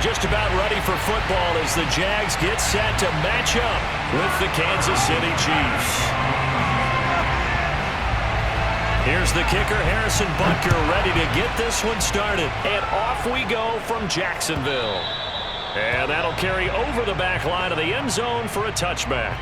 just about ready for football as the Jags get set to match up with the Kansas City Chiefs. Here's the kicker, Harrison Butker, ready to get this one started. And off we go from Jacksonville. And that'll carry over the back line of the end zone for a touchback.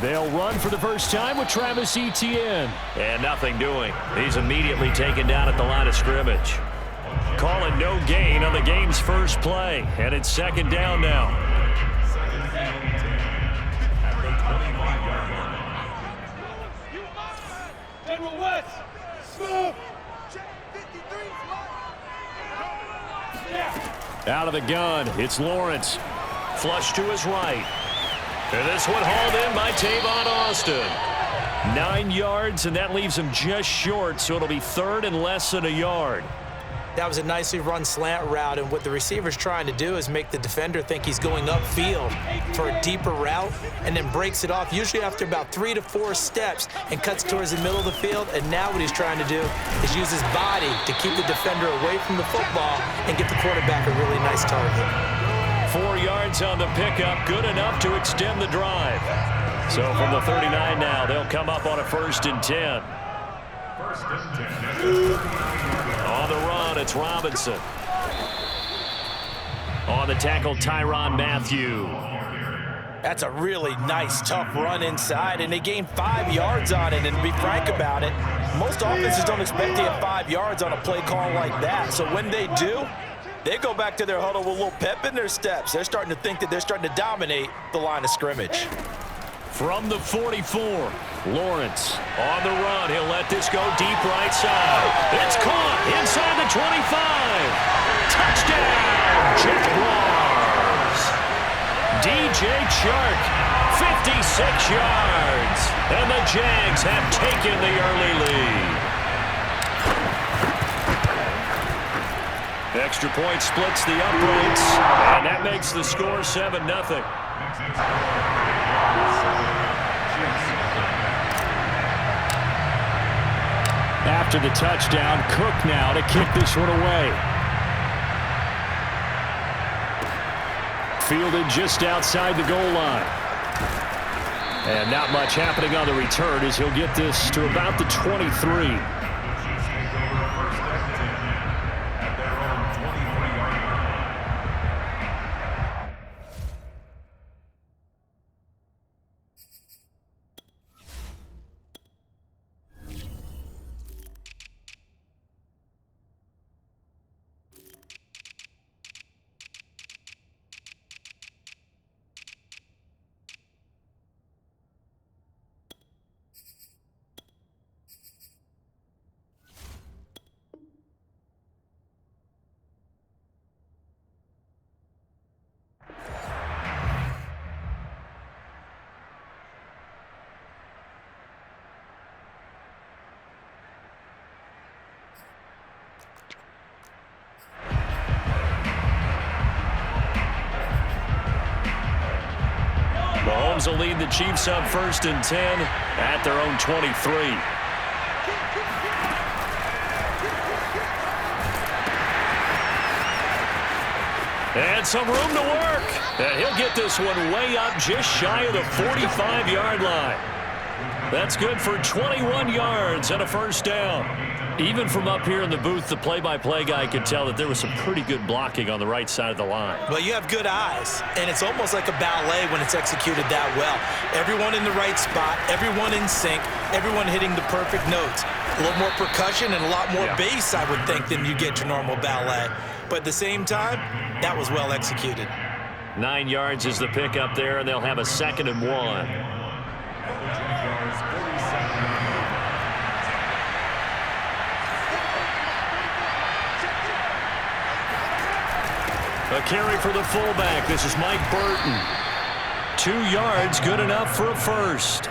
They'll run for the first time with Travis Etienne. And nothing doing. He's immediately taken down at the line of scrimmage. Calling no gain on the game's first play. And it's second down now. Out of the gun, it's Lawrence. Flush to his right. And this one hauled in by Tavon Austin. 9 yards, and that leaves him just short, so it'll be third and less than a yard. That was a nicely run slant route, and what the receiver's trying to do is make the defender think he's going upfield for a deeper route and then breaks it off, usually after about 3 to 4 steps, and cuts towards the middle of the field. And now what he's trying to do is use his body to keep the defender away from the football and get the quarterback a really nice target. 4 yards on the pickup, good enough to extend the drive. So from the 39 now, they'll come up on a 1st and 10. On the run, it's Robinson. On the tackle, Tyrann Mathieu. That's a really nice, tough run inside, and they gained 5 yards on it. And to be frank about it, most offenses don't expect to get 5 yards on a play call like that. So when they do, they go back to their huddle with a little pep in their steps. They're starting to think that they're starting to dominate the line of scrimmage. From the 44, Lawrence on the run. He'll let this go deep right side. It's caught inside the 25. Touchdown, Jaguars. DJ Chark, 56 yards. And the Jags have taken the early lead. Extra point splits the uprights, and that makes the score 7-0. After the touchdown, Cook now to kick this one away. Fielded just outside the goal line. And not much happening on the return as he'll get this to about the 23. Mahomes will lead the Chiefs up 1st and 10 at their own 23. And some room to work. And he'll get this one way up just shy of the 45-yard line. That's good for 21 yards and a 1st down. Even from up here in the booth, the play-by-play guy could tell that there was some pretty good blocking on the right side of the line. Well, you have good eyes, and it's almost like a ballet when it's executed that well. Everyone in the right spot, everyone in sync, everyone hitting the perfect notes. A little more percussion and a lot more bass, I would think, than you get to normal ballet. But at the same time, that was well executed. 9 yards is the pickup there, and they'll have a 2nd and 1. A carry for the fullback. This is Mike Burton. 2 yards, good enough for a first.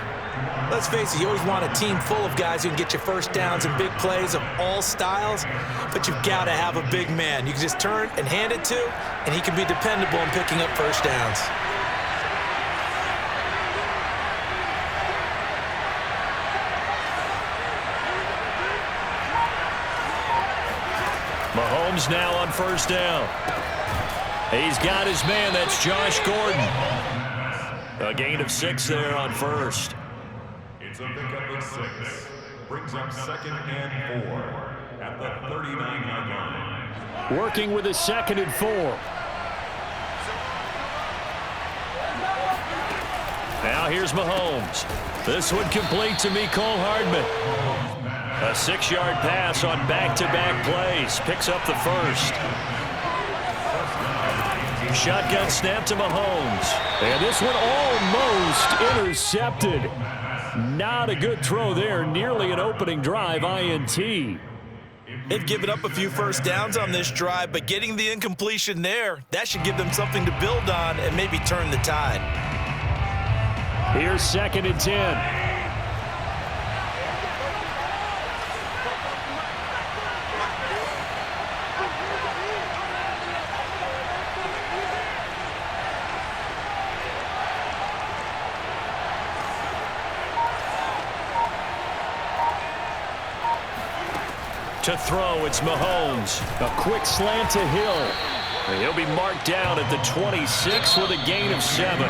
Let's face it, you always want a team full of guys who can get you first downs and big plays of all styles, but you've got to have a big man you can just turn and hand it to, and he can be dependable in picking up first downs. Mahomes now on first down. He's got his man. That's Josh Gordon. A gain of 6 there on first. It's a pickup of 6. Brings up 2nd and 4 at the 39-yard line. Working with a 2nd and 4. Now here's Mahomes. This one complete to Mecole Hardman. A 6-yard pass on back-to-back plays. Picks up the first. Shotgun snap to Mahomes. And this one almost intercepted. Not a good throw there. Nearly an opening drive INT. They've given up a few first downs on this drive, but getting the incompletion there, that should give them something to build on and maybe turn the tide. Here's 2nd and 10. To throw, it's Mahomes. A quick slant to Hill. He'll be marked down at the 26 with a gain of 7.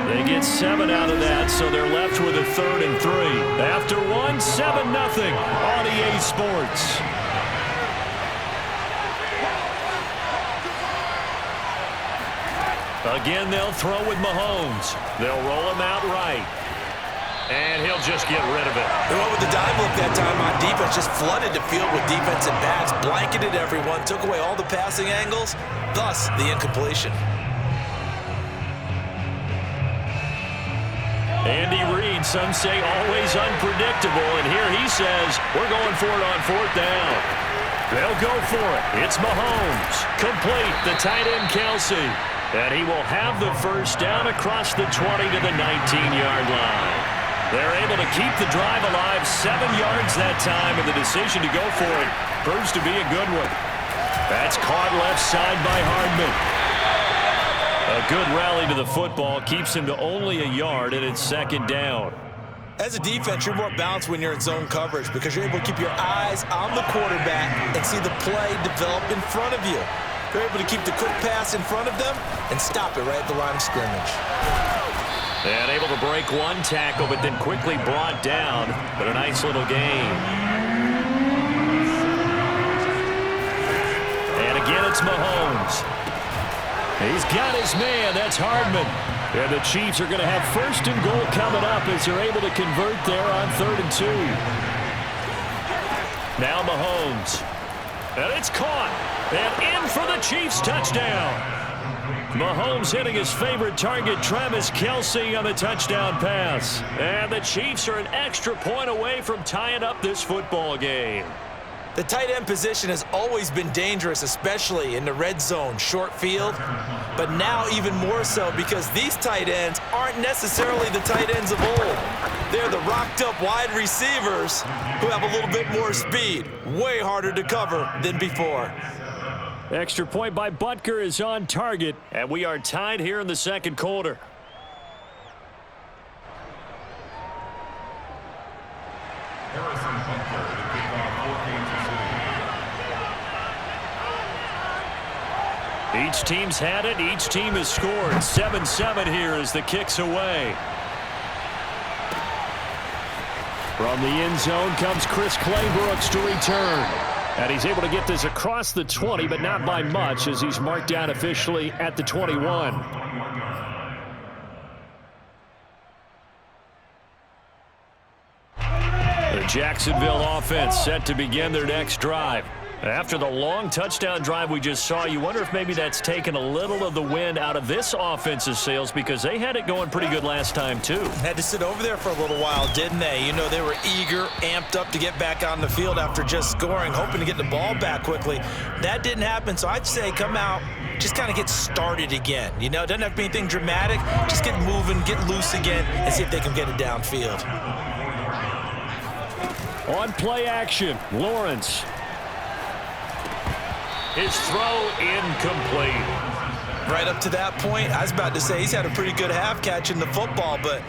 They get 7 out of that, so they're left with a 3rd and 3. After 1, 7-0 on EA Sports. Again, they'll throw with Mahomes. They'll roll him out right. And he'll just get rid of it. They went with the dive look that time on defense, just flooded the field with defensive backs, blanketed everyone, took away all the passing angles, thus the incompletion. Andy Reid, some say always unpredictable, and here he says, we're going for it on 4th down. They'll go for it. It's Mahomes. Complete, the tight end Kelsey. And he will have the first down across the 20 to the 19-yard line. They're able to keep the drive alive, 7 yards that time, and the decision to go for it proves to be a good one. That's caught left side by Hardman. A good rally to the football keeps him to only a yard, and it's 2nd down. As a defense, you're more balanced when you're in zone coverage because you're able to keep your eyes on the quarterback and see the play develop in front of you. You're able to keep the quick pass in front of them and stop it right at the line of scrimmage. And able to break one tackle, but then quickly brought down. But a nice little gain. And again, it's Mahomes. He's got his man. That's Hardman. And the Chiefs are going to have 1st and goal coming up as they're able to convert there on 3rd and 2. Now Mahomes. And it's caught. And in for the Chiefs touchdown. Mahomes hitting his favorite target, Travis Kelce, on the touchdown pass. And the Chiefs are an extra point away from tying up this football game. The tight end position has always been dangerous, especially in the red zone, short field. But now even more so because these tight ends aren't necessarily the tight ends of old. They're the rocked-up wide receivers who have a little bit more speed. Way harder to cover than before. Extra point by Butker is on target, and we are tied here in the 2nd quarter. Harrison Butker to kick off for Kansas City. Each team's had it. Each team has scored. 7-7 here as the kick's away. From the end zone comes Chris Claybrooks to return. And he's able to get this across the 20, but not by much as he's marked down officially at the 21. The Jacksonville offense set to begin their next drive. After the long touchdown drive we just saw, you wonder if maybe that's taken a little of the wind out of this offense's sails because they had it going pretty good last time, too. Had to sit over there for a little while, didn't they? You know, they were eager, amped up to get back on the field after just scoring, hoping to get the ball back quickly. That didn't happen, so I'd say come out, just kind of get started again. You know, it doesn't have to be anything dramatic. Just get moving, get loose again, and see if they can get it downfield. On play action, Lawrence. His throw incomplete. Right up to that point, I was about to say he's had a pretty good half catching the football, but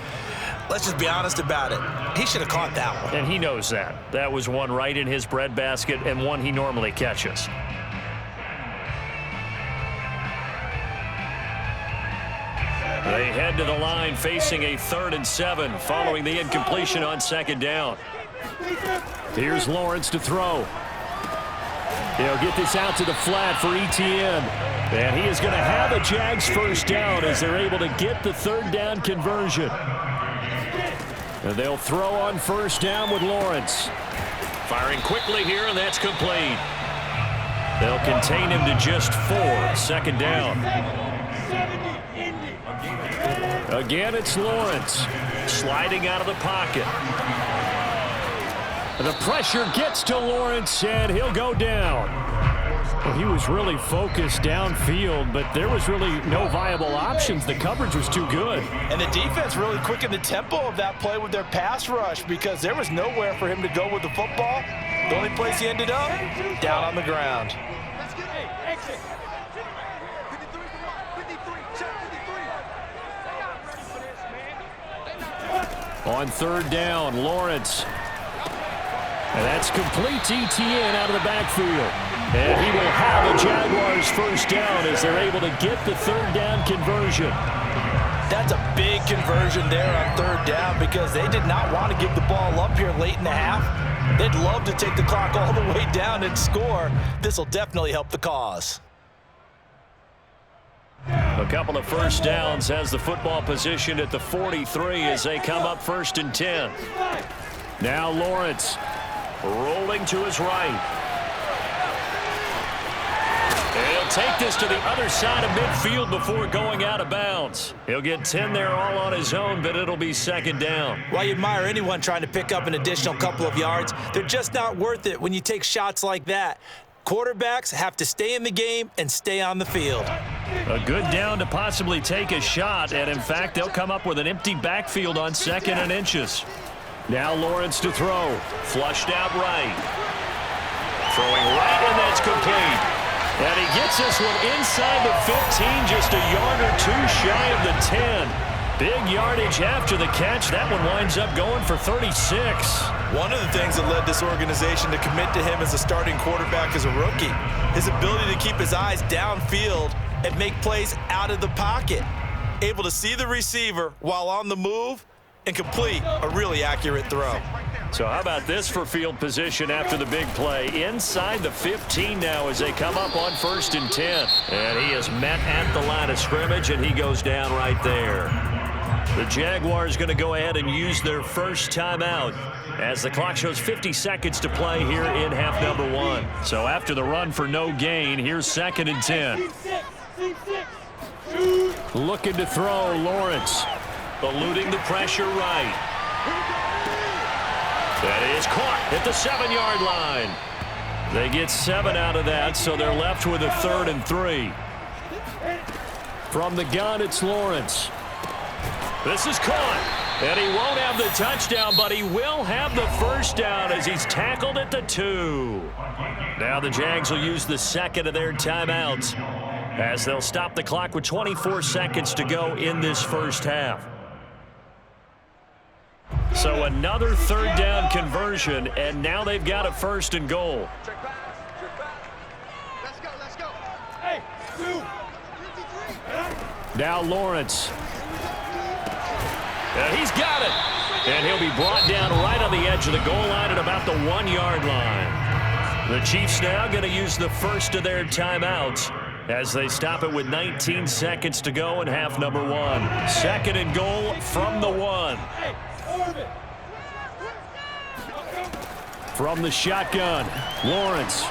let's just be honest about it. He should have caught that one. And he knows that. That was one right in his breadbasket and one he normally catches. They head to the line facing a 3rd and 7 following the incompletion on 2nd down. Here's Lawrence to throw. He'll get this out to the flat for Etienne. And he is going to have a Jags first down as they're able to get the 3rd down conversion. And they'll throw on 1st down with Lawrence. Firing quickly here, and that's complete. They'll contain him to just 4. 2nd down. Again, it's Lawrence. Sliding out of the pocket. The pressure gets to Lawrence, and he'll go down. Well, he was really focused downfield, but there was really no viable options. The coverage was too good. And the defense really quickened the tempo of that play with their pass rush because there was nowhere for him to go with the football. The only place he ended up, down on the ground. On 3rd down, Lawrence. And that's complete to Etienne out of the backfield. And he will have a Jaguars first down as they're able to get the 3rd down conversion. That's a big conversion there on 3rd down because they did not want to give the ball up here late in the half. They'd love to take the clock all the way down and score. This will definitely help the cause. A couple of first downs has the football positioned at the 43 as they come up 1st and 10. Now Lawrence rolling to his right. And he'll take this to the other side of midfield before going out of bounds. He'll get 10 there all on his own, but it'll be 2nd down. While you admire anyone trying to pick up an additional couple of yards, they're just not worth it when you take shots like that. Quarterbacks have to stay in the game and stay on the field. A good down to possibly take a shot, and in fact, they'll come up with an empty backfield on 2nd and inches. Now Lawrence to throw. Flushed out right. Throwing right, and that's complete. And he gets this one inside the 15, just a yard or two shy of the 10. Big yardage after the catch. That one winds up going for 36. One of the things that led this organization to commit to him as a starting quarterback as a rookie, his ability to keep his eyes downfield and make plays out of the pocket. Able to see the receiver while on the move and complete a really accurate throw. So how about this for field position after the big play? Inside the 15 now as they come up on 1st and 10. And he is met at the line of scrimmage, and he goes down right there. The Jaguars going to go ahead and use their first timeout as the clock shows 50 seconds to play here in half number 1. So after the run for no gain, here's 2nd and 10. Looking to throw, Lawrence. Eluding the pressure right. That is caught at the 7-yard line. They get 7 out of that, so they're left with a 3rd and 3. From the gun, it's Lawrence. This is caught, and he won't have the touchdown, but he will have the first down as he's tackled at the 2. Now the Jags will use the 2nd of their timeouts as they'll stop the clock with 24 seconds to go in this first half. So another 3rd down conversion, and now they've got a 1st and goal. Let's go. Now Lawrence. He's got it. And he'll be brought down right on the edge of the goal line at about the 1-yard line. The Chiefs now going to use the first of their timeouts as they stop it with 19 seconds to go in half number 1. 2nd and goal from the 1. From the shotgun, Lawrence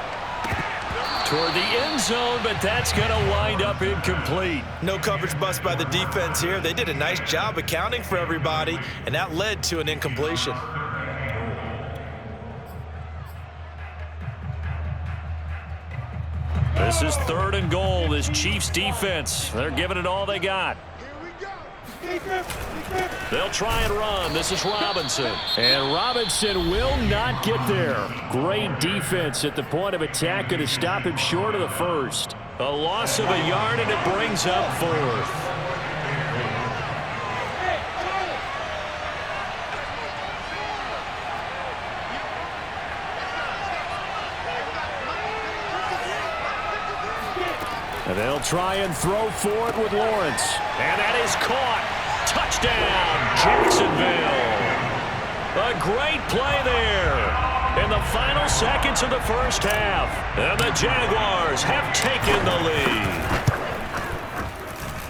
toward the end zone, but that's going to wind up incomplete. No coverage bust by the defense here. They did a nice job accounting for everybody, and that led to an incompletion. This is 3rd and goal. This Chiefs defense, they're giving it all they got. They'll try and run. This is Robinson. And Robinson will not get there. Great defense at the point of attack, going to stop him short of the first. A loss of a yard, and it brings up 4th. And they'll try and throw for it with Lawrence. And that is caught. Touchdown, Jacksonville. A great play there in the final seconds of the first half. And the Jaguars have taken the lead.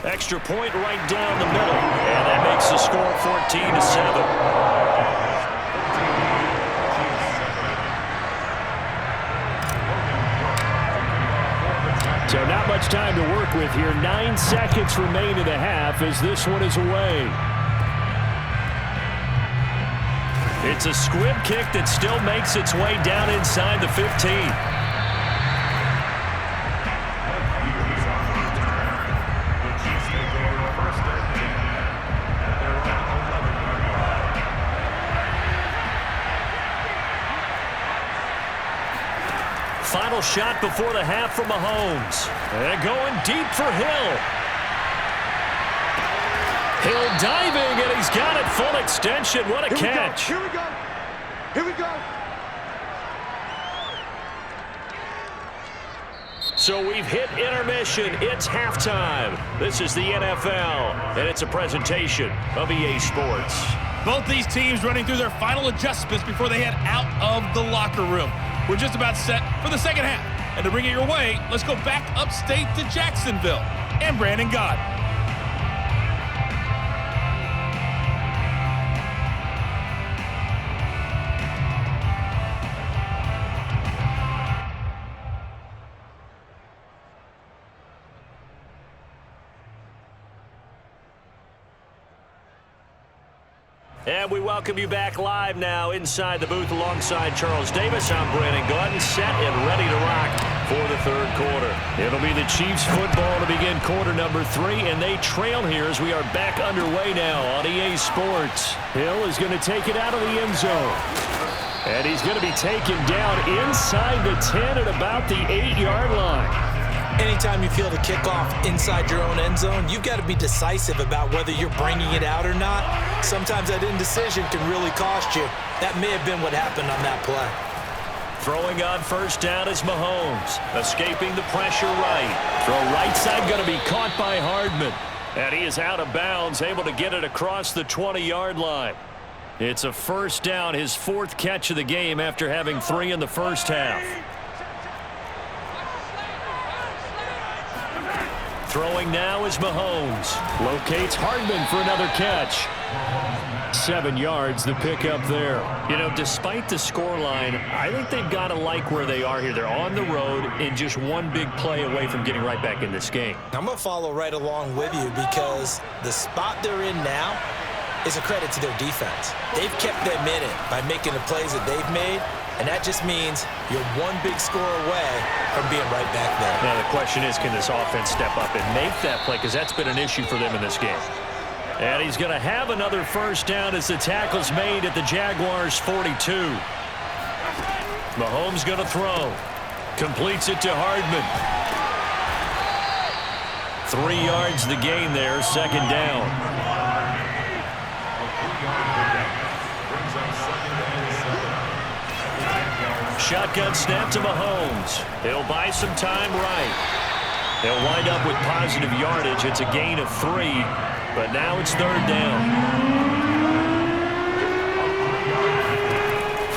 Extra point right down the middle. And that makes the score 14-7. So not much time to work with here. 9 seconds remain in the half as this one is away. It's a squib kick that still makes its way down inside the 15. Final shot before the half from Mahomes. And going deep for Hill. Hill diving, and he's got it full extension. What a catch. Here we go. Here we go. So we've hit intermission. It's halftime. This is the NFL, and it's a presentation of EA Sports. Both these teams running through their final adjustments before they head out of the locker room. We're just about set for the second half. And to bring it your way, let's go back upstate to Jacksonville and Brandon Gott. And we welcome you back live now inside the booth alongside Charles Davis. I'm Brandon Gordon, set and ready to rock for the third quarter. It'll be the Chiefs football to begin quarter number 3, and they trail here as we are back underway now on EA Sports. Hill is going to take it out of the end zone. And he's going to be taken down inside the 10 at about the 8-yard line. Anytime you feel the kickoff inside your own end zone, you've got to be decisive about whether you're bringing it out or not. Sometimes that indecision can really cost you. That may have been what happened on that play. Throwing on first down is Mahomes. Escaping the pressure right. Throw right side going to be caught by Hardman. And he is out of bounds, able to get it across the 20-yard line. It's a first down, his 4th catch of the game after having 3 in the first half. Throwing now is Mahomes. Locates Hardman for another catch. 7 yards, the pickup there. You know, despite the scoreline, I think they've got to like where they are here. They're on the road and just one big play away from getting right back in this game. I'm going to follow right along with you because the spot they're in now is a credit to their defense. They've kept them in it by making the plays that they've made, and that just means you're one big score away from being right back there. Now the question is, can this offense step up and make that play? Because that's been an issue for them in this game. And he's going to have another first down as the tackle's made at the Jaguars' 42. Mahomes going to throw. Completes it to Hardman. 3 yards the gain there, second down. Shotgun snap to Mahomes. He'll buy some time right. They'll wind up with positive yardage. It's a gain of 3, but now it's third down.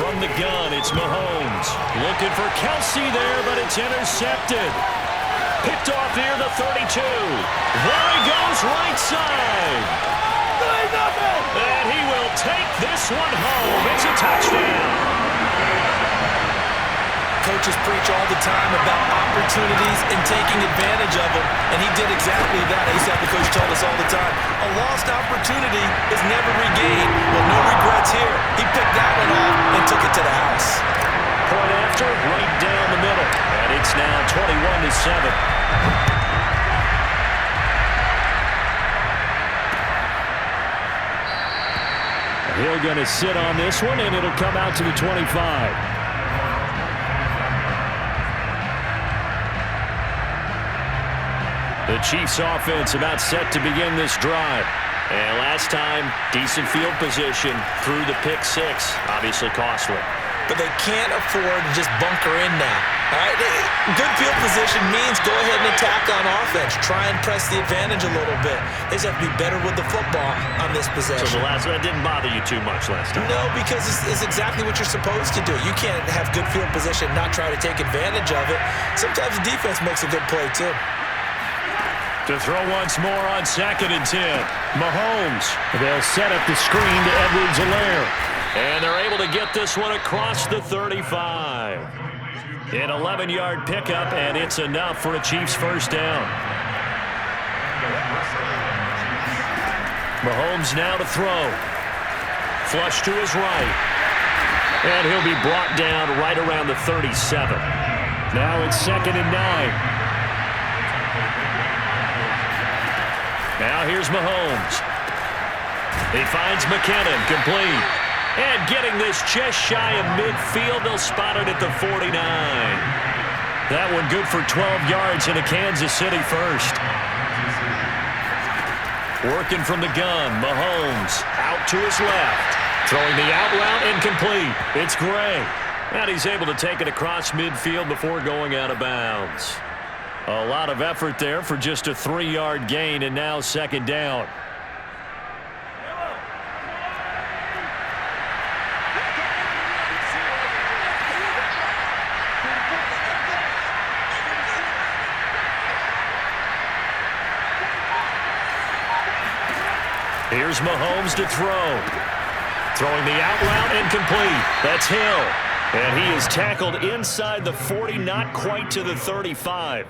From the gun, it's Mahomes. Looking for Kelsey there, but it's intercepted. Picked off near the 32. There he goes, right side. And he will take this one home. It's a touchdown. Coaches preach all the time about opportunities and taking advantage of them, and he did exactly that. He said the coach told us all the time, a lost opportunity is never regained. Well, no regrets here. He picked that one off and took it to the house. Point after, right down the middle. And it's now 21-7. going to sit on this one, and it'll come out to the 25. The Chiefs offense about set to begin this drive. And last time, decent field position through the pick six. Obviously costly. But they can't afford to just bunker in now. All right? Good field position means go ahead and attack on offense. Try and press the advantage a little bit. They just have to be better with the football on this possession. So that didn't bother you too much last time? No, because it's exactly what you're supposed to do. You can't have good field position and not try to take advantage of it. Sometimes the defense makes a good play, too. To throw once more on 2nd and 10. Mahomes. They'll set up the screen to Edwards-Helaire. And they're able to get this one across the 35. An 11-yard pickup, and it's enough for a Chiefs first down. Mahomes now to throw. Flush to his right. And he'll be brought down right around the 37. Now it's 2nd and 9. Now here's Mahomes. He finds McKinnon, complete. And getting this just shy of midfield, they'll spot it at the 49. That one good for 12 yards in a Kansas City first. Working from the gun, Mahomes out to his left. Throwing the out route incomplete. It's Gray. And he's able to take it across midfield before going out of bounds. A lot of effort there for just a 3-yard gain, and now 2nd down. Here's Mahomes to throw. Throwing the out route incomplete. That's Hill. And he is tackled inside the 40, not quite to the 35.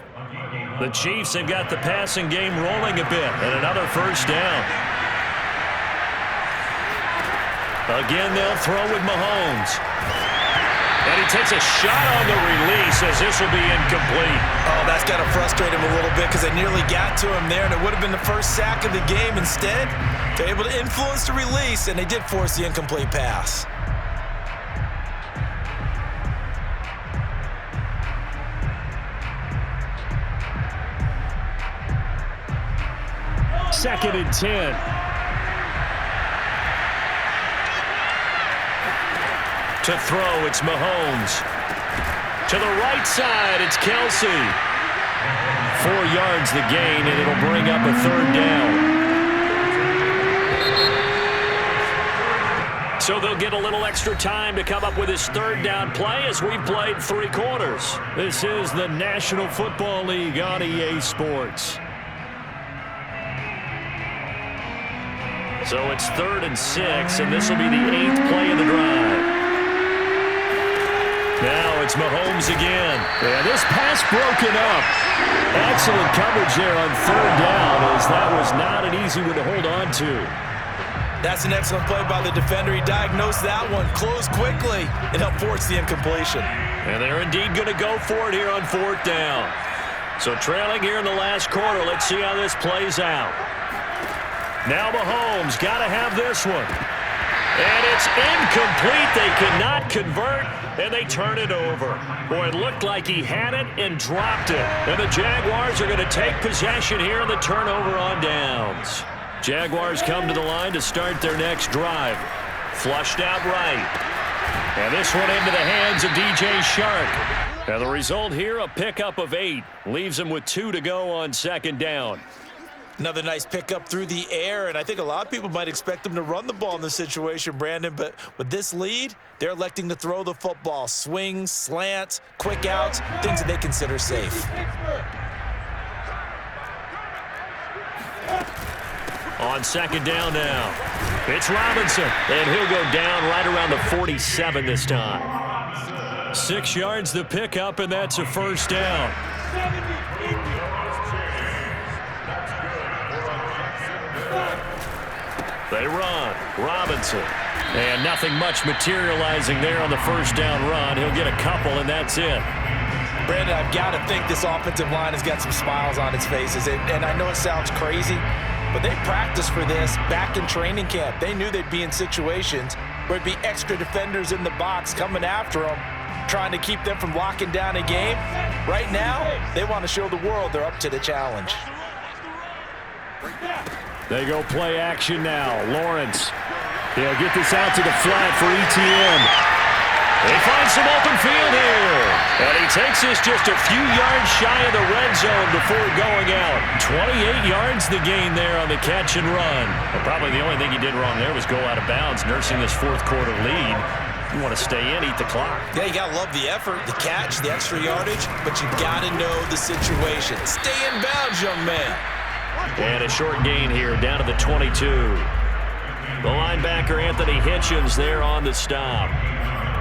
The Chiefs have got the passing game rolling a bit, and another first down. Again, they'll throw with Mahomes. And he takes a shot on the release as this will be incomplete. Oh, that's got to frustrate him a little bit because they nearly got to him there, and it would have been the first sack of the game. Instead, they're able to influence the release, and they did force the incomplete pass. Second and 10. To throw, it's Mahomes. To the right side, it's Kelsey. 4 yards the gain, and it'll bring up a 3rd down. So they'll get a little extra time to come up with his 3rd down play as we've played 3 quarters. This is the National Football League on EA Sports. So it's 3rd and 6, and this will be the 8th play of the drive. Now it's Mahomes again. And this pass broken up. Excellent coverage there on 3rd down, as that was not an easy one to hold on to. That's an excellent play by the defender. He diagnosed that one, closed quickly, and helped force the incompletion. And they're indeed going to go for it here on 4th down. So trailing here in the last quarter, let's see how this plays out. Now Mahomes got to have this one. And it's incomplete. They could not convert, and they turn it over. Boy, it looked like he had it and dropped it. And the Jaguars are going to take possession here in the turnover on downs. Jaguars come to the line to start their next drive. Flushed out right. And this one into the hands of DJ Shark. And the result here, a pickup of 8. Leaves him with 2 to go on 2nd down. Another nice pickup through the air, and I think a lot of people might expect them to run the ball in this situation, Brandon, but with this lead, they're electing to throw the football. Swings, slants, quick outs, things that they consider safe. On 2nd down now, it's Robinson, and he'll go down right around the 47 this time. 6 yards the pickup, and that's a first down. They run. Robinson. And nothing much materializing there on the first down run. He'll get a couple, and that's it. Brandon, I've got to think this offensive line has got some smiles on its faces. And I know it sounds crazy, but they practiced for this back in training camp. They knew they'd be in situations There'd be extra defenders in the box coming after them, trying to keep them from locking down a game. Right now, they want to show the world they're up to the challenge. They go play action now. Lawrence. He'll get this out to the flat for ETN. They find some open field here. And he takes this just a few yards shy of the red zone before going out. 28 yards the gain there on the catch and run. But probably the only thing he did wrong there was go out of bounds, nursing this fourth quarter lead. You want to stay in, eat the clock. Yeah, you got to love the effort, the catch, the extra yardage, but you got to know the situation. Stay in bounds, young man. And a short gain here, down to the 22. The linebacker, Anthony Hitchens, there on the stop.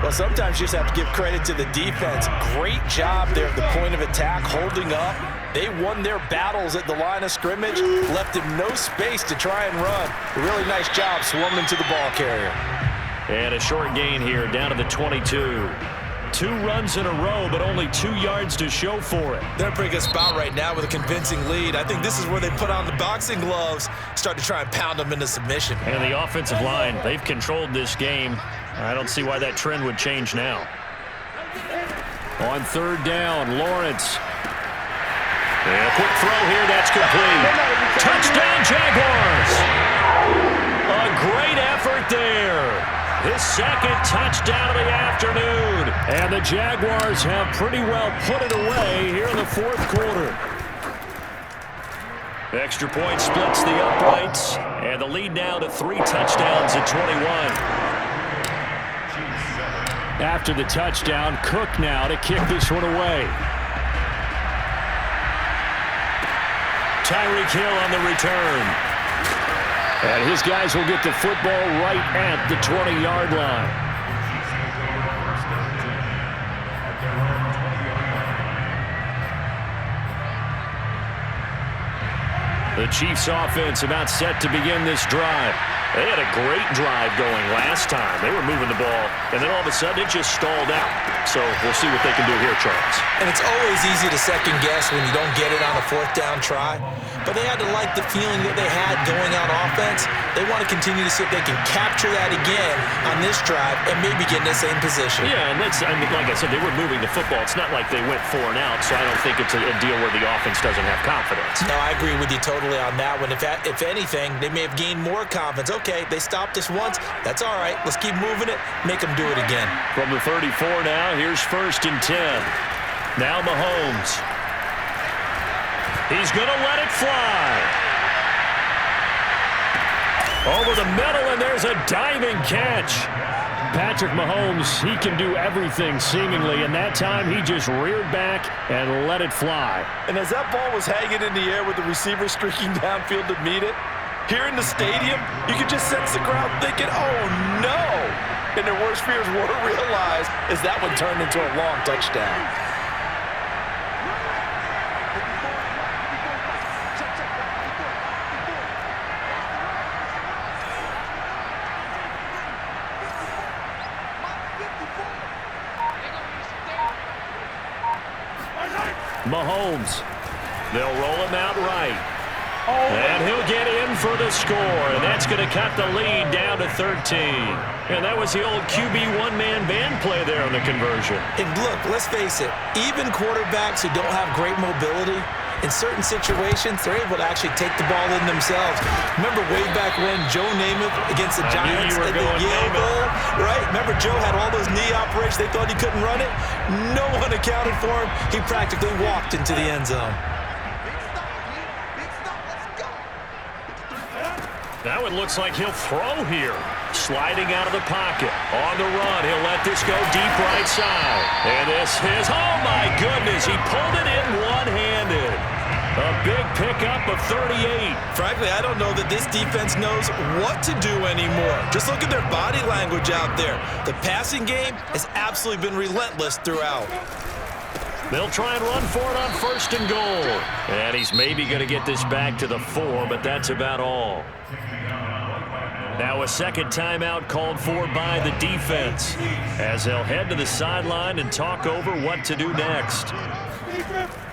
Well, sometimes you just have to give credit to the defense. Great job there at the point of attack, holding up. They won their battles at the line of scrimmage, left him no space to try and run. A really nice job swarming to the ball carrier. And a short gain here, down to the 22. 2 runs in a row, but only 2 yards to show for it. They're in a pretty good spot right now with a convincing lead. I think this is where they put on the boxing gloves, start to try and pound them into submission. And the offensive line, they've controlled this game. I don't see why that trend would change now. On third down, Lawrence. And a quick throw here, that's complete. Touchdown, Jaguars! A great effort there. His second touchdown of the afternoon. And the Jaguars have pretty well put it away here in the fourth quarter. Extra point splits the uprights. And the lead now to 3 touchdowns at 21. After the touchdown, Cook now to kick this one away. Tyreek Hill on the return. And his guys will get the football right at the 20-yard line. The Chiefs offense about set to begin this drive. They had a great drive going last time. They were moving the ball, and then all of a sudden it just stalled out. So we'll see what they can do here, Charles. And it's always easy to second guess when you don't get it on a fourth down try. But they had to like the feeling that they had going on offense. They want to continue to see if they can capture that again on this drive and maybe get in the same position. Yeah, and that's, I mean, like I said, they were moving the football. It's not like they went 4 and out, so I don't think it's a deal where the offense doesn't have confidence. No, I agree with you totally on that one. If anything, they may have gained more confidence. Okay, they stopped us once. That's all right. Let's keep moving it. Make them do it again. From the 34 now, here's 1st and 10. Now Mahomes. He's going to let it fly. Over the middle, and there's a diving catch. Patrick Mahomes, he can do everything seemingly, and that time he just reared back and let it fly. And as that ball was hanging in the air with the receiver streaking downfield to meet it, here in the stadium, you could just sense the crowd thinking, oh no! And their worst fears were realized as that one turned into a long touchdown. Mahomes. They'll roll him out right. And he'll get in for the score. And that's going to cut the lead down to 13. And that was the old QB one-man band play there on the conversion. And look, let's face it, even quarterbacks who don't have great mobility, in certain situations, they're able to actually take the ball in themselves. Remember way back when Joe Namath against the Giants at the Yale Bowl, right? Remember Joe had all those knee operations. They thought he couldn't run it. No one accounted for him. He practically walked into the end zone. Now it looks like he'll throw here. Sliding out of the pocket. On the run, he'll let this go deep right side. And this is, oh my goodness, he pulled it in one-handed. A big pickup of 38. Frankly, I don't know that this defense knows what to do anymore. Just look at their body language out there. The passing game has absolutely been relentless throughout. They'll try and run for it on 1st and goal. And he's maybe going to get this back to the 4, but that's about all. Now a second timeout called for by the defense as they'll head to the sideline and talk over what to do next.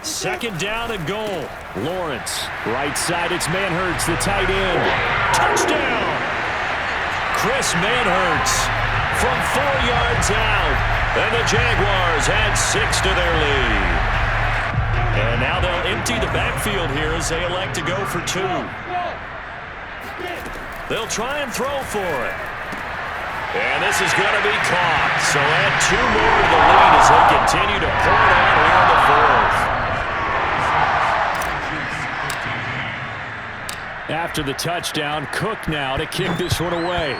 2nd down and goal. Lawrence, right side, it's Manhertz, the tight end. Touchdown! Chris Manhertz from 4 yards out. And the Jaguars add 6 to their lead. And now they'll empty the backfield here as they elect to go for 2. They'll try and throw for it. And this is going to be caught. So add 2 more to the lead as they continue to pour it on here in the 4th. After the touchdown, Cook now to kick this one away.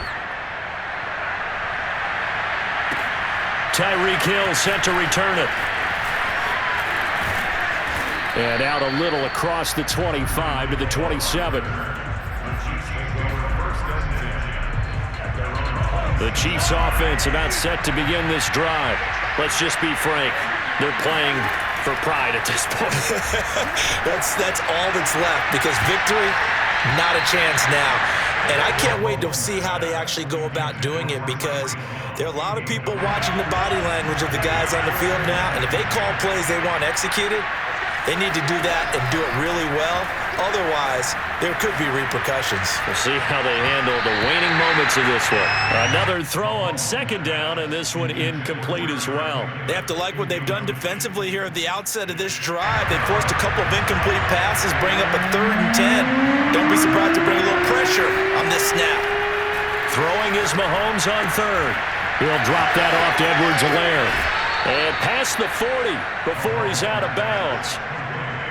Tyreek Hill set to return it. And out a little across the 25 to the 27. The Chiefs offense about set to begin this drive. Let's just be frank. They're playing for pride at this point. That's all that's left, because victory, not a chance now. And I can't wait to see how they actually go about doing it, because there are a lot of people watching the body language of the guys on the field now, and if they call plays they want executed, they need to do that and do it really well. Otherwise, there could be repercussions. We'll see how they handle the waning moments of this one. Another throw on 2nd down, and this one incomplete as well. They have to like what they've done defensively here at the outset of this drive. They forced a couple of incomplete passes, bring up a 3rd and 10. Don't be surprised to bring a little pressure on this snap. Throwing is Mahomes on 3rd. He'll drop that off to Edwards-Helaire. And past the 40 before he's out of bounds.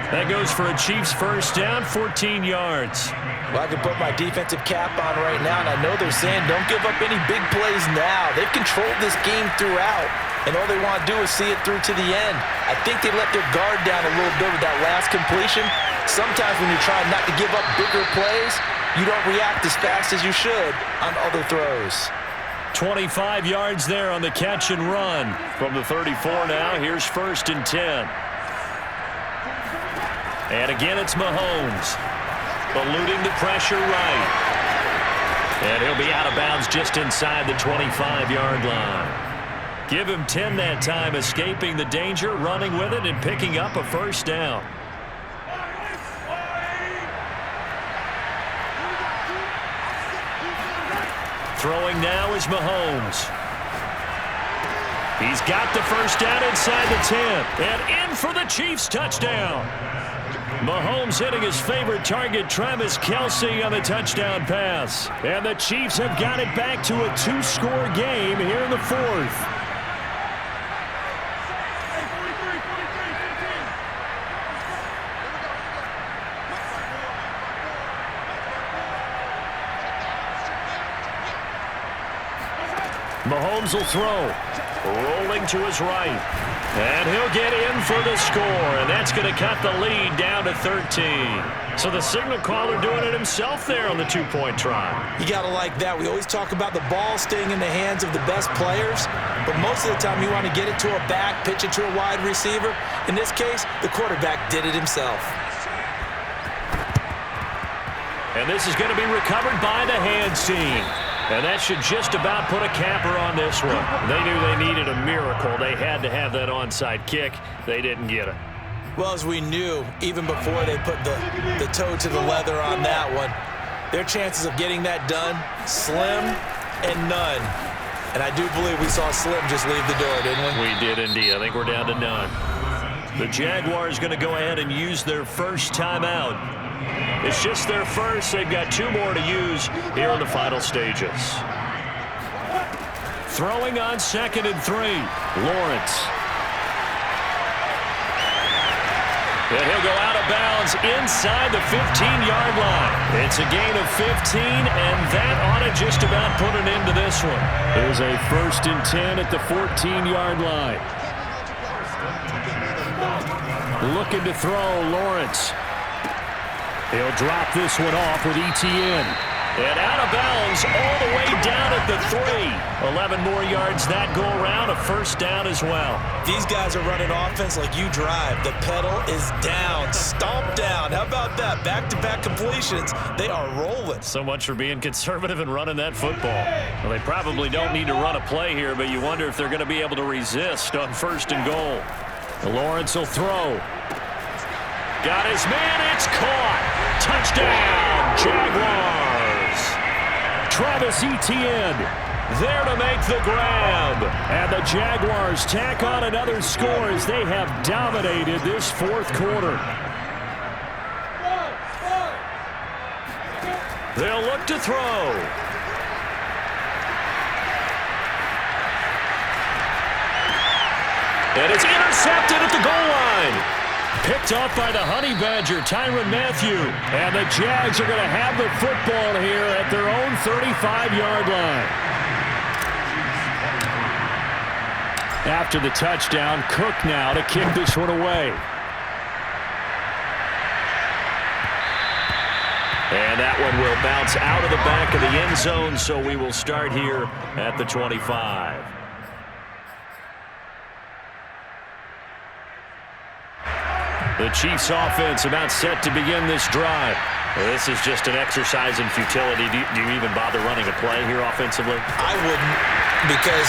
That goes for a Chiefs first down, 14 yards. Well, I can put my defensive cap on right now, and I know they're saying don't give up any big plays now. They've controlled this game throughout, and all they want to do is see it through to the end. I think they let their guard down a little bit with that last completion. Sometimes when you're trying not to give up bigger plays, you don't react as fast as you should on other throws. 25 yards there on the catch and run. From the 34 now, here's 1st and 10. And again, it's Mahomes. Eluding the pressure right. And he'll be out of bounds just inside the 25-yard line. Give him 10 that time, escaping the danger, running with it, and picking up a first down. Throwing now is Mahomes. He's got the first down inside the 10. And in for the Chiefs touchdown. Mahomes hitting his favorite target, Travis Kelce, on the touchdown pass. And the Chiefs have got it back to a 2-score game here in the 4th. Mahomes will throw. Rolling to his right. And he'll get in for the score. And that's going to cut the lead down to 13. So the signal caller doing it himself there on the 2-point try. You got to like that. We always talk about the ball staying in the hands of the best players. But most of the time you want to get it to a back, pitch it to a wide receiver. In this case, the quarterback did it himself. And this is going to be recovered by the hands team. And that should just about put a capper on this one. They knew they needed a miracle. They had to have that onside kick. They didn't get it. Well, as we knew, even before they put the toe to the leather on that one, their chances of getting that done, slim and none. And I do believe we saw Slim just leave the door, didn't we? We did indeed. I think we're down to none. The Jaguars going to go ahead and use their first timeout. It's just their first. They've got 2 more to use here in the final stages. Throwing on 2nd and 3. Lawrence. And he'll go out of bounds inside the 15-yard line. It's a gain of 15, and that ought to just about put an end to this one. There's a 1st and 10 at the 14-yard line. Looking to throw, Lawrence. He'll drop this one off with ETN. And out of bounds all the way down at the 3. 11 more yards that go around, a first down as well. These guys are running offense like you drive. The pedal is down, stomp down. How about that? Back-to-back completions. They are rolling. So much for being conservative and running that football. Well, they probably don't need to run a play here, but you wonder if they're going to be able to resist on 1st and goal. Lawrence will throw. Got his man, it's caught. Touchdown, Jaguars. Travis Etienne. there to make the grab. And the Jaguars tack on another score as they have dominated this fourth quarter. They'll look to throw. And it's intercepted at the goal line. Picked off by the Honey Badger, Tyrann Mathieu. And the Jags are going to have the football here at their own 35-yard line. After the touchdown, Cook now to kick this one away. And that one will bounce out of the back of the end zone, so we will start here at the 25. The Chiefs offense about set to begin this drive. Well, this is just an exercise in futility. Do you even bother running a play here offensively? I wouldn't, because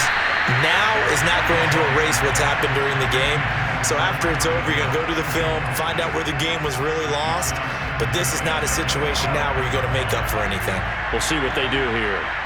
now is not going to erase what's happened during the game. So after it's over, you're going to go to the film, find out where the game was really lost. But this is not a situation now where you're going to make up for anything. We'll see what they do here.